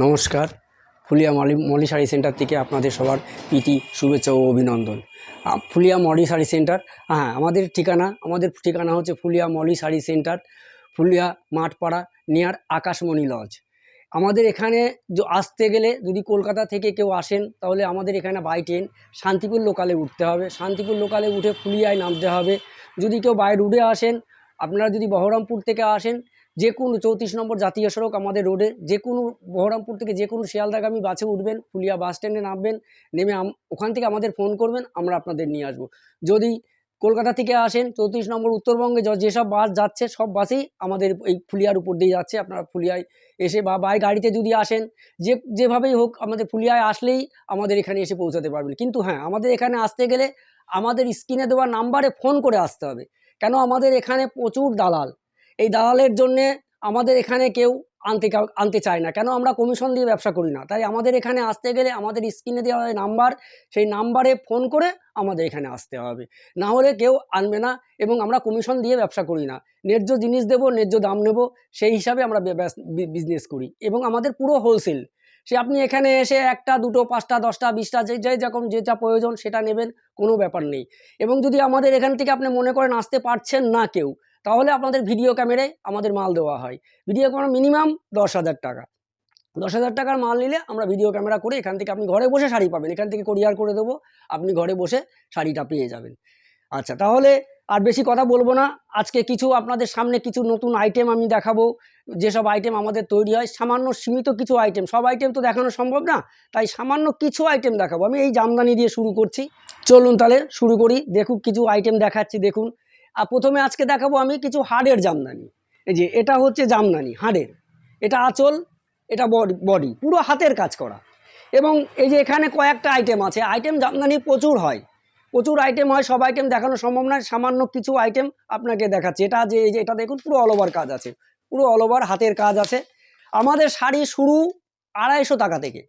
নমস্কার, ফুলিয়া মলি শাড়ি সেন্টার থেকে আপনাদের সবার প্রীতি শুভেচ্ছা ও অভিনন্দন। ফুলিয়া মলি শাড়ি সেন্টার, হ্যাঁ, আমাদের ঠিকানা হচ্ছে ফুলিয়া মলি শাড়ি সেন্টার, ফুলিয়া মাঠপাড়া, নিয়ার আকাশমণি লজ। আমাদের এখানে আসতে গেলে যদি কলকাতা থেকে কেউ আসেন তাহলে আমাদের এখানে বাই ট্রেন শান্তিপুর লোকালে উঠতে হবে। শান্তিপুর লোকালে উঠে ফুলিয়ায় নামতে হবে। যদি কেউ বাই রোডে আসেন, আপনারা যদি বহরমপুর থেকে আসেন, যে কোনো 34 নম্বর জাতীয় সড়ক আমাদের রোডে যে কোনো বহরমপুর থেকে যে কোনো শিয়ালদাগামী বাসে উঠবেন, ফুলিয়া বাস স্ট্যান্ডে নামবেন, নেমে ওখান থেকে আমাদের ফোন করবেন, আমরা আপনাদের নিয়ে আসবো। যদি কলকাতা থেকে আসেন, 34 নম্বর উত্তরবঙ্গে যেসব বাস যাচ্ছে সব বাসেই আমাদের এই ফুলিয়ার উপর দিয়ে যাচ্ছে। আপনারা ফুলিয়ায় এসে বা বাই গাড়িতে যদি আসেন, যেভাবেই হোক আমাদের ফুলিয়ায় আসলেই আমাদের এখানে এসে পৌঁছাতে পারবেন। কিন্তু হ্যাঁ, আমাদের এখানে আসতে গেলে আমাদের স্ক্রিনে দেওয়া নাম্বারে ফোন করে আসতে হবে। কেন আমাদের এখানে প্রচুর দালাল, এই দালালের জন্যে আমাদের এখানে কেউ আনতে চায় না। কেন আমরা কমিশন দিয়ে ব্যবসা করি না। তাই আমাদের এখানে আসতে গেলে আমাদের স্ক্রিনে দেওয়া নাম্বার, সেই নাম্বারে ফোন করে আমাদের এখানে আসতে হবে, না হলে কেউ আনবে না। এবং আমরা কমিশন দিয়ে ব্যবসা করি না, ন্যায্য জিনিস দেব, ন্যায্য দাম নেব, সেই হিসাবে আমরা বিজনেস করি। এবং আমাদের পুরো হোলসেল, সে আপনি এখানে এসে একটা দুটো 5টা 10টা 20টা যেটা প্রয়োজন সেটা নেবেন, কোনো ব্যাপার নেই। এবং যদি আমাদের এখান থেকে আপনি মনে করেন আসতে পারছেন না কেউ, তাহলে আপনাদের ভিডিও ক্যামেরায় আমাদের মাল দেওয়া হয়। ভিডিও ক্যামেরা মিনিমাম 10,000 টাকা। 10,000 টাকার মাল নিলে আমরা ভিডিও ক্যামেরা করে এখান থেকে আপনি ঘরে বসে শাড়ি পাবেন। এখান থেকে কোরিয়ার করে দেবো, আপনি ঘরে বসে শাড়িটা পেয়ে যাবেন। আচ্ছা, তাহলে আর বেশি কথা বলবো না। আজকে কিছু আপনাদের সামনে কিছু নতুন আইটেম আমি দেখাবো। যেসব আইটেম আমাদের তৈরি হয়, সামান্য সীমিত কিছু আইটেম, সব আইটেম তো দেখানো সম্ভব না, তাই সামান্য কিছু আইটেম দেখাবো। আমি এই জামদানি দিয়ে শুরু করছি, চলুন তাহলে শুরু করি। দেখুন কিছু আইটেম দেখাচ্ছি, দেখুন। আর প্রথমে আজকে দেখাবো আমি কিছু হাড়ের জামদানি। এই যে এটা হচ্ছে জামদানি হাড়ের, এটা আঁচল, এটা বডি পুরো হাতের কাজ করা। এবং এই যে এখানে কয়েকটা আইটেম আছে, আইটেম জামদানি প্রচুর হয়, প্রচুর আইটেম হয়, সব আইটেম দেখানো সম্ভব নয়, সামান্য কিছু আইটেম আপনাকে দেখাচ্ছি। এটা যে এই যে এটা দেখুন, পুরো অল ওভার কাজ আছে, পুরো অল ওভার হাতের কাজ আছে। আমাদের শাড়ি শুরু 250 টাকা থেকে।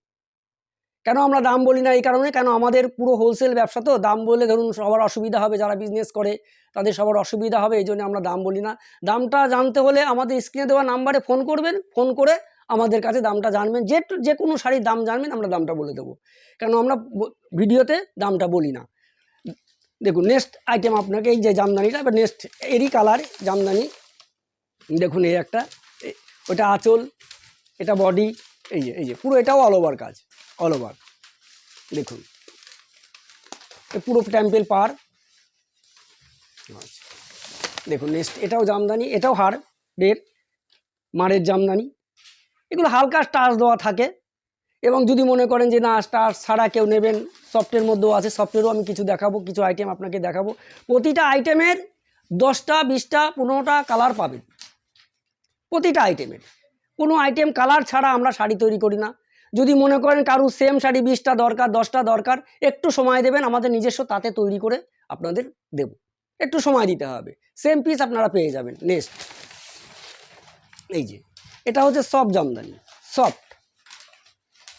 কেন আমরা দাম বলি না? এই কারণে, কেন আমাদের পুরো হোলসেল ব্যবসা, তো দাম বললে ধরুন সবার অসুবিধা হবে, যারা বিজনেস করে তাদের সবার অসুবিধা হবে, এই জন্য আমরা দাম বলি না। দামটা জানতে হলে আমাদের স্ক্রিনে দেওয়া নাম্বারে ফোন করবেন, ফোন করে আমাদের কাছে দামটা জানবেন, যে কোনো শাড়ির দাম জানবেন, আমরা দামটা বলে দেবো। কেন আমরা ভিডিওতে দামটা বলি না। দেখুন নেক্সট আইটেম আপনাকে, এই যে জামদানিটা, এবার নেক্সট এরই কালার জামদানি। দেখুন এই একটা, ওটা আঁচল, এটা বডি, এই যে পুরো এটাও অল ওভার কাজ, অল ওভার। দেখুন পুরো টেম্পেল পার। আচ্ছা, দেখুন নেক্সট এটাও জামদানি, এটাও হাড়ের মারের জামদানি। এগুলো হালকা স্টার্চ দেওয়া থাকে। এবং যদি মনে করেন যে না স্টার্চ ছাড়া কেউ নেবেন, সফটের মধ্যেও আছে, সফটেরও আমি কিছু দেখাবো, কিছু আইটেম আপনাকে দেখাবো। প্রতিটা আইটেমের 10টা 20টা 15টা কালার পাবেন, প্রতিটা আইটেমের। কোনো আইটেম কালার ছাড়া আমরা শাড়ি তৈরি করি না। যদি মনে করেন কারুর সেম শাড়ি 20টা দরকার, 10টা দরকার, একটু সময় দেবেন, আমাদের নিজস্ব তাতে তৈরি করে আপনাদের দেব, একটু সময় দিতে হবে, সেম পিস আপনারা পেয়ে যাবেন। নেক্সট এই যে এটা হচ্ছে সফট জামদানি, সফট,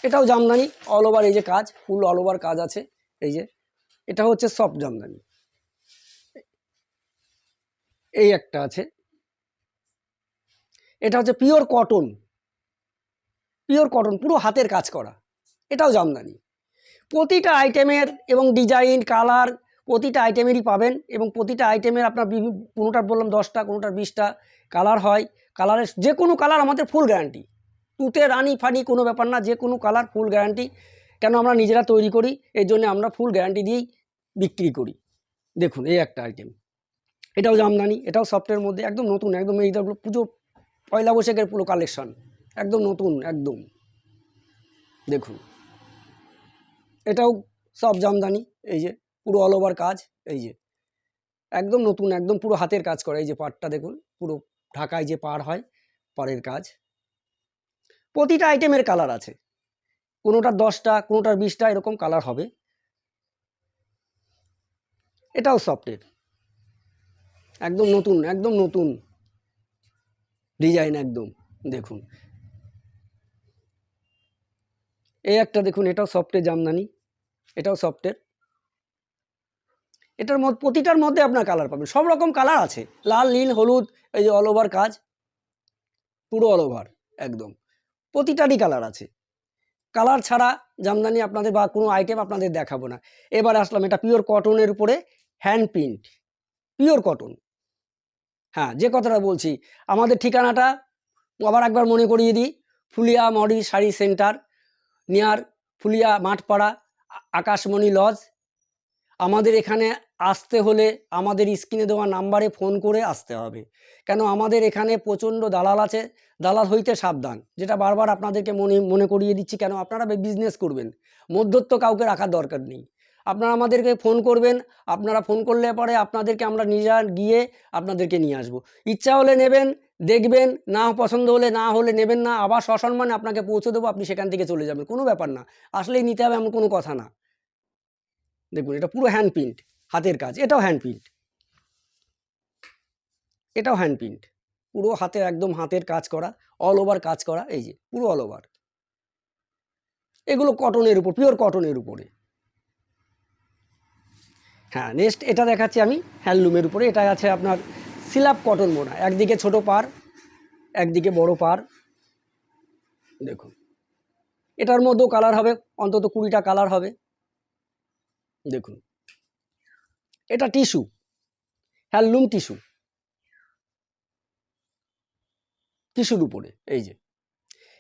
এটাও জামদানি অল ওভার, এই যে কাজ ফুল অল ওভার কাজ আছে। এই যে এটা হচ্ছে সফট জামদানি। এই একটা আছে, এটা হচ্ছে পিওর কটন, পিওর কটন পুরো হাতের কাজ করা, এটাও জামদানি। প্রতিটা আইটেমের এবং ডিজাইন কালার প্রতিটা আইটেমেরই পাবেন। এবং প্রতিটা আইটেমের আপনার কোনোটার বললাম 10টা, কোনোটার 20টা কালার হয়। কালারের যে কোনো কালার আমাদের ফুল গ্যারান্টি, তুতে রানি ফানি কোনো ব্যাপার না, যে কোনো কালার ফুল গ্যারান্টি। কেন আমরা নিজেরা তৈরি করি, এই জন্য আমরা ফুল গ্যারান্টি দিয়েই বিক্রি করি। দেখুন এই একটা আইটেম, এটাও জামদানি, এটাও সফটের মধ্যে, একদম নতুন, একদম এই পুজো পয়লা বৈশাখের পুরো কালেকশন, একদম নতুন একদম। দেখুন এটাও সব জামদানি, এই যে পুরো অল ওভার কাজ, এই যে একদম নতুন, একদম পুরো হাতের কাজ করা। এই যে পাড়টা দেখুন, পুরো ঢাকায় যে পাড় হয়, পাড়ের কাজ। প্রতিটা আইটেমের কালার আছে, কোনোটার 10টা, কোনোটার 20টা এরকম কালার হবে। এটাও সফটের, একদম নতুন, একদম নতুন ডিজাইন একদম। দেখুন এই একটা দেখুন, এটাও সফটের জামদানি, এটাও সফটের। এটার মধ্যে প্রতিটার মধ্যে আপনার কালার পাবেন, সব রকম কালার আছে, লাল নীল হলুদ, এই যে অল ওভার কাজ, পুরো অল ওভার একদম, প্রতিটারই কালার আছে। কালার ছাড়া জামদানি আপনাদের বা কোনো আইটেম আপনাদের দেখাবো না। এবার আসলাম, এটা পিওর কটনের উপরে হ্যান্ড প্রিন্ট, পিওর কটন। হ্যাঁ, যে কথাটা বলছি, আমাদের ঠিকানাটা আবার একবার মনে করিয়ে দিই, ফুলিয়া মডি শাড়ি সেন্টার, নিয়ার ফুলিয়া মাঠপাড়া, আকাশমণি লজ। আমাদের এখানে আসতে হলে আমাদের স্ক্রিনে দেওয়া নাম্বারে ফোন করে আসতে হবে, কেন আমাদের এখানে প্রচণ্ড দালাল আছে, দালাল হইতে সাবধান, যেটা বারবার আপনাদেরকে মনে করিয়ে দিচ্ছি। কেন আপনারা বিজনেস করবেন, মধ্যত্ব কাউকে রাখার দরকার নেই। আপনারা আমাদেরকে ফোন করবেন, আপনারা ফোন করলে পরে আপনাদেরকে আমরা নিজে গিয়ে আপনাদেরকে নিয়ে আসবো। ইচ্ছা হলে নেবেন, দেখবেন, না পছন্দ হলে না হলে নেবেন না, আবার সসম্মানে আপনাকে পৌঁছে দেবো, আপনি সেখান থেকে চলে যাবেন, কোনো ব্যাপার না। আসলেই নিতে হবে এমন কোনো কথা না। দেখুন, এটা পুরো হ্যান্ড প্রিন্ট, হাতের কাজ, এটাও হ্যান্ড প্রিন্ট, এটাও হ্যান্ড প্রিন্ট, পুরো হাতের একদম হাতের কাজ করা, অল ওভার কাজ করা, এই যে পুরো অল ওভার। এগুলো কটনের উপর, পিওর কটনের উপরে। হ্যাঁ, নেক্সট এটা দেখাচ্ছি আমি হ্যান্ডলুমের উপরে। এটা আছে আপনার সিলাপ কটন বোনা, একদিকে ছোট পার, একদিকে বড় পার। দেখুন, এটার মধ্যেও কালার হবে, অন্তত 20টা কালার হবে। দেখুন, এটা টিস্যু, হ্যান্ডলুম টিস্যু, টিস্যুর উপরে। এই যে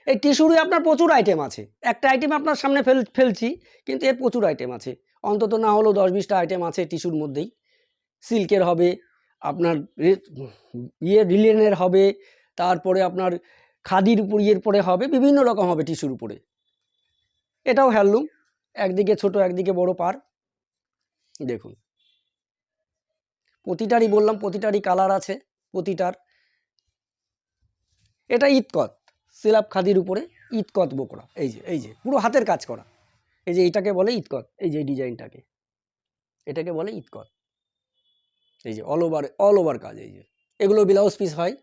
এই টিস্যুরই আপনার প্রচুর আইটেম আছে, একটা আইটেম আপনার সামনে ফেলছি, কিন্তু এর প্রচুর আইটেম আছে, অন্তত না হলেও 10-20টা আইটেম আছে টিস্যুর মধ্যেই। সিল্কের হবে, আপনার রিলেনের হবে, তারপরে আপনার খাদির উপর ইয়ের পরে হবে, বিভিন্ন রকম হবে টিস্যুর উপরে। এটাও হ্যান্ডলুম, একদিকে ছোট একদিকে বড় পার। দেখুন, প্রতিটারই বললাম, প্রতিটারই কালার আছে, প্রতিটার। এটা ইতকত, সিলাপ খাদির উপরে ইতকত বোকরা। এই যে পুরো হাতের কাজ করা, এই যে এইটাকে বলে ইতকত, এই যে ডিজাইনটাকে, এটাকে বলে ইতকত। এই যে অল ওভার কাজ। এই যে এগুলো ব্লাউজ পিস হয়,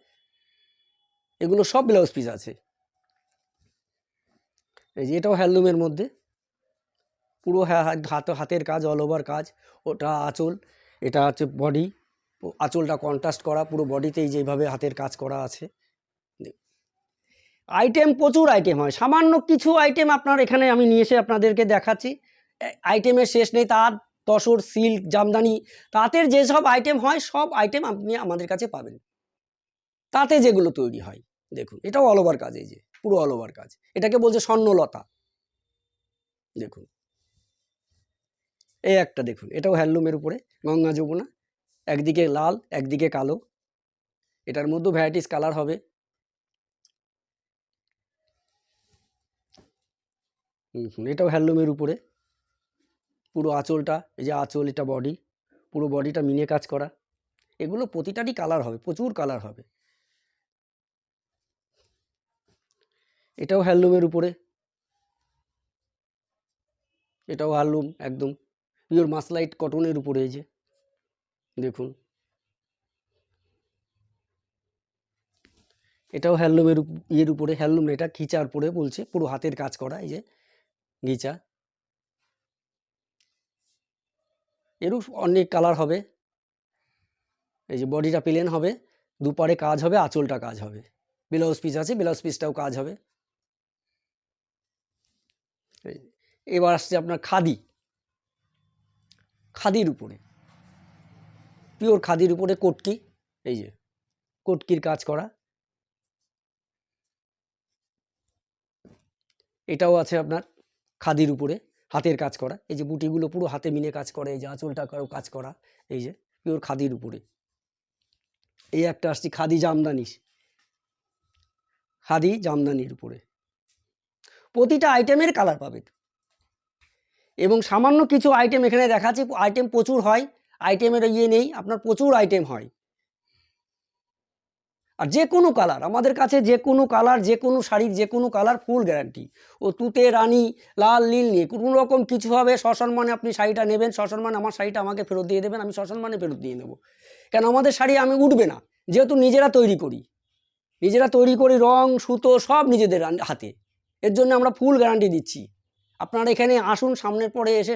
এগুলো সব ব্লাউজ পিস আছে। এই যে এটাও হ্যান্ডলুমের মধ্যে, পুরো হাতের কাজ, অল ওভার কাজ। ওটা আঁচল, এটা হচ্ছে বডি, আঁচলটা কন্ট্রাস্ট করা, পুরো বডিতে এই যেভাবে হাতের কাজ করা আছে। আইটেম প্রচুর আইটেম হয়, সামান্য কিছু আইটেম আপনার এখানে আমি নিয়ে এসে আপনাদেরকে দেখাচ্ছি, আইটেমের শেষ নেই। তার তসর, সিল্ক, জামদানি, তাঁতের যেসব আইটেম হয় সব আইটেম আপনি আমাদের কাছে পাবেন, তাতে যেগুলো তৈরি হয়। দেখুন, এটাও অল ওভার কাজ, এই যে পুরো অল ওভার কাজ, এটাকে বলছে স্বর্ণলতা। দেখুন, এই একটা দেখুন, এটাও হ্যান্ডলুমের উপরে গঙ্গা যমুনা, একদিকে লাল একদিকে কালো, এটার মধ্যে ভ্যারাইটিস কালার হবে। এটাও হ্যান্ডলুমের উপরে, পুরো আঁচলটা, এই যে আঁচল, এটা বডি, পুরো বডিটা মিনে কাজ করা। এগুলো প্রতিটারই কালার হবে, প্রচুর কালার হবে। এটাও হ্যান্ডলুমের উপরে, এটাও হ্যান্ডলুম একদম পিওর মাসলাইট কটনের উপরে। এই যে দেখুন, এটাও হ্যান্ডলুমের ইয়ের উপরে, হ্যান্ডলুম এটা ঘিচার পরে বলছে, পুরো হাতের কাজ করা, এই যে ঘিচা। এরও অনেক কালার হবে। এই যে বডিটা প্লেন হবে, দুপারে কাজ হবে, আঁচলটা কাজ হবে, ব্লাউজ পিস আছে, ব্লাউজ পিসটাও কাজ হবে। এবার আসছে আপনার খাদি, খাদির উপরে, পিওর খাদির উপরে কটকি, এই যে কটকির কাজ করা। এটাও আছে আপনার খাদির উপরে হাতের কাজ করা, এই যে বুটিগুলো পুরো হাতে মিনে কাজ করে, এই যে আঁচলটা কাজ করা, এই যে পিওর খাদির উপরে। এই একটা আসছে খাদি জামদানি, খাদি জামদানির উপরে, প্রতিটা আইটেমের কালার পাবেন। এবং সামান্য কিছু আইটেম এখানে দেখাচ্ছি, আইটেম প্রচুর হয়, আইটেমের ইয়ে নেই, আপনার প্রচুর আইটেম হয়। আর যে কোনো কালার আমাদের কাছে, যে কোনো কালার, যে কোনো শাড়ির যে কোনো কালার, ফুল গ্যারান্টি। ও তুতে, রানী, লাল, নীল নিয়ে কোনো রকম কিছু হবে, সসম্মানে আপনি শাড়িটা নেবেন, সসম্মানে আমার শাড়িটা আমাকে ফেরত দিয়ে দেবেন, আমি সসম্মানে ফেরত দিয়ে নেব। কেন আমাদের শাড়ি আমি উঠবে না, যেহেতু নিজেরা তৈরি করি, রং, সুতো সব নিজেদের হাতে, এর জন্য আমরা ফুল গ্যারান্টি দিচ্ছি। আপনারা এখানে আসুন,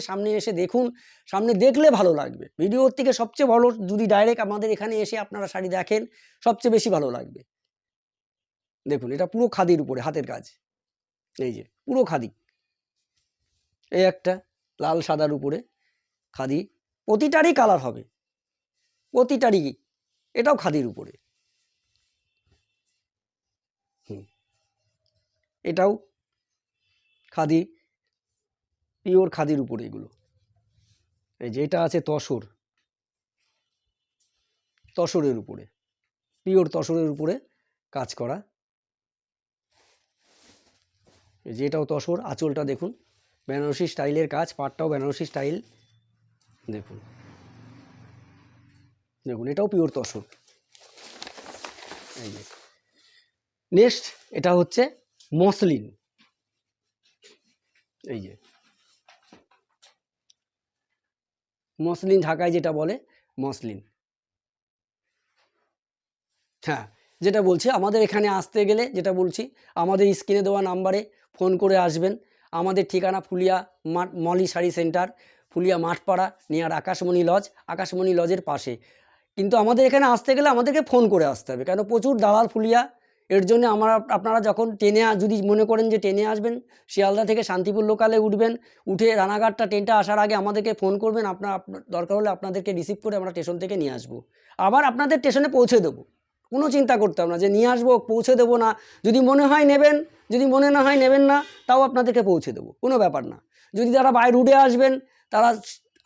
সামনে এসে দেখুন, সামনে দেখলে ভালো লাগবে। ভিডিওর থেকে সবচেয়ে ভালো যদি ডাইরেক্ট আমাদের এখানে এসে আপনারা শাড়ি দেখেন, সবচেয়ে বেশি ভালো লাগবে। দেখুন, এটা পুরো খাদির উপরে হাতের কাজ, এই যে পুরো খাদি। এই একটা লাল সাদার উপরে খাদি, প্রতিটারই কালার হবে, প্রতিটারই, এটাও খাদির উপরে, এটাও খাদি, পিওর খাদির উপরে এগুলো। এই যে এটা আছে তসর, তসরের উপরে, পিওর তসরের উপরে কাজ করা। এই যে এটাও তসর, আঁচলটা দেখুন বেনারসি স্টাইলের কাজ, পাটটাও বেনারসি স্টাইল, দেখুন দেখুন এটাও পিওর তসর। এই যে নেক্সট এটা হচ্ছে মসলিন, এই যে মসলিন ঢাকায় যেটা বলে মসলিন। হ্যাঁ, যেটা বলছি আমাদের এখানে আসতে গেলে যেটা বলছি আমাদের স্ক্রিনে দেওয়া নাম্বারে ফোন করে আসবেন। আমাদের ঠিকানা ফুলিয়া মলি শাড়ি সেন্টার, ফুলিয়া মাঠপাড়া নিয়ার আকাশমণি লজ, আকাশমণি লজের পাশে। কিন্তু আমাদের এখানে আসতে গেলে আমাদেরকে ফোন করে আসতে হবে, কেন প্রচুর দালাল ফুলিয়া। এর জন্য আপনারা যখন ট্রেনে যদি মনে করেন যে ট্রেনে আসবেন, শিয়ালদা থেকে শান্তিপুর লোকালে উঠবেন, উঠে রানাঘাটটা ট্রেনটা আসার আগে আমাদেরকে ফোন করবেন। আপনার দরকার হলে আপনাদেরকে রিসিভ করে আমরা স্টেশন থেকে নিয়ে আসবো, আবার আপনাদের স্টেশনে পৌঁছে দেবো। কোনো চিন্তা করতে হবে না যে নিয়ে আসবো পৌঁছে দেবো না। যদি মনে হয় নেবেন, যদি মনে না হয় নেবেন না, তাও আপনাদেরকে পৌঁছে দেবো, কোনো ব্যাপার না। যদি যারা বাই রুটে আসবেন, তারা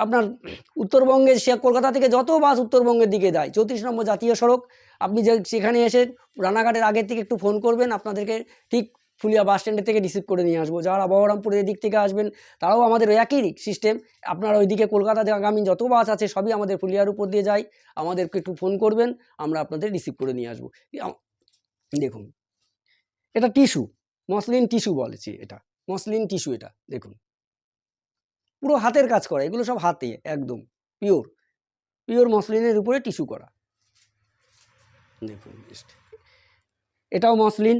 আপনার উত্তরবঙ্গের কলকাতা থেকে যত বাস উত্তরবঙ্গের দিকে যায় 34 নম্বর জাতীয় সড়ক, আপনি যে সেখানে এসে রানাঘাটের আগের থেকে একটু ফোন করবেন, আপনাদেরকে ঠিক ফুলিয়া বাস স্ট্যান্ডের থেকে রিসিভ করে নিয়ে আসবো। যারা বহরমপুরের দিক থেকে আসবেন তারাও আমাদের একই সিস্টেম, আপনার ওইদিকে কলকাতা আগামী যত বাস আছে সবই আমাদের ফুলিয়ার উপর দিয়ে যায়, আমাদেরকে একটু ফোন করবেন, আমরা আপনাদের রিসিভ করে নিয়ে আসবো। দেখুন এটা টিস্যু, মসলিন টিস্যু বলেছি, এটা মসলিন টিস্যু, এটা দেখুন পুরো হাতের কাজ করা, এগুলো সব হাতে একদম পিওর, পিওর মসলিনের উপরে টিস্যু করা। দেখুন এটাও মসলিন,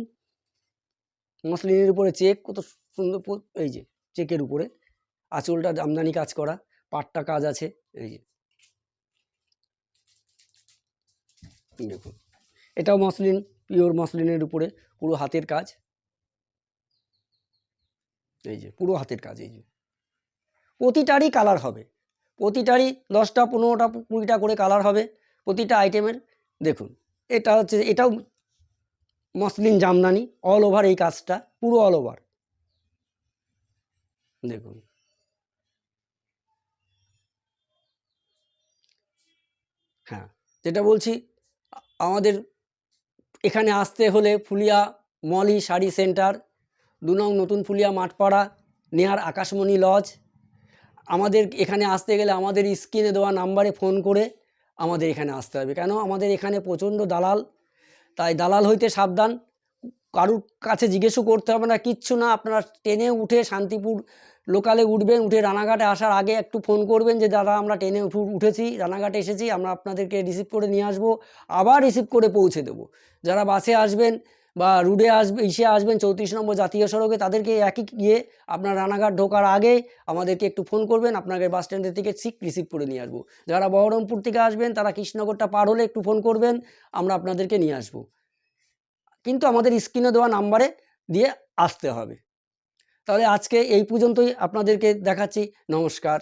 মসলিনের উপরে চেক, কত সুন্দর, এই যে চেকের উপরে আঁচলটা জামদানি কাজ করা, পাটটা কাজ আছে, এই যে দেখুন এটাও মসলিন, পিওর মসলিনের উপরে পুরো হাতের কাজ, এই যে পুরো হাতের কাজ। এই যে প্রতিটারই কালার হবে, প্রতিটারই 10টা 15টা 20টা করে কালার হবে প্রতিটা আইটেমের। দেখুন এটা হচ্ছে, এটাও মসলিন জামদানি, অল ওভার এই কাজটা, পুরো অল ওভার। দেখুন হ্যাঁ, যেটা বলছি আমাদের এখানে আসতে হলে ফুলিয়া মলি শাড়ি সেন্টার, 2 নং নতুন ফুলিয়া মাঠপাড়া নিয়ার আকাশমণি লজ। আমাদের এখানে আসতে গেলে আমাদের স্ক্রিনে দেওয়া নাম্বারে ফোন করে আমাদের এখানে আসতে হবে, কেন আমাদের এখানে প্রচণ্ড দালাল, তাই দালাল হইতে সাবধান। কারুর কাছে জিজ্ঞেসও করতে হবে না, কিচ্ছু না। আপনারা ট্রেনে উঠে শান্তিপুর লোকালে উঠবেন, উঠে রানাঘাটে আসার আগে একটু ফোন করবেন যে দাদা আমরা ট্রেনে উঠেছি, রানাঘাটে এসেছি, আমরা আপনাদেরকে রিসিভ করে নিয়ে আসবো, আবার রিসিভ করে পৌঁছে দেবো। যারা বাসে আসবেন বা রুটে আসবেন 34 নম্বর জাতীয় সড়কে, তাদেরকে একই গিয়ে আপনার রানাঘাট ঢোকার আগে আমাদেরকে একটু ফোন করবেন, আপনাকে বাস স্ট্যান্ডের থেকে ঠিক রিসিভ করে নিয়ে আসবো। যারা বহরমপুর থেকে আসবেন তারা কৃষ্ণনগরটা পার হলে একটু ফোন করবেন, আমরা আপনাদেরকে নিয়ে আসবো। কিন্তু আমাদের স্ক্রিনে দেওয়া নাম্বারে দিয়ে আসতে হবে। তাহলে আজকে এই পর্যন্তই আপনাদেরকে দেখাচ্ছি। নমস্কার।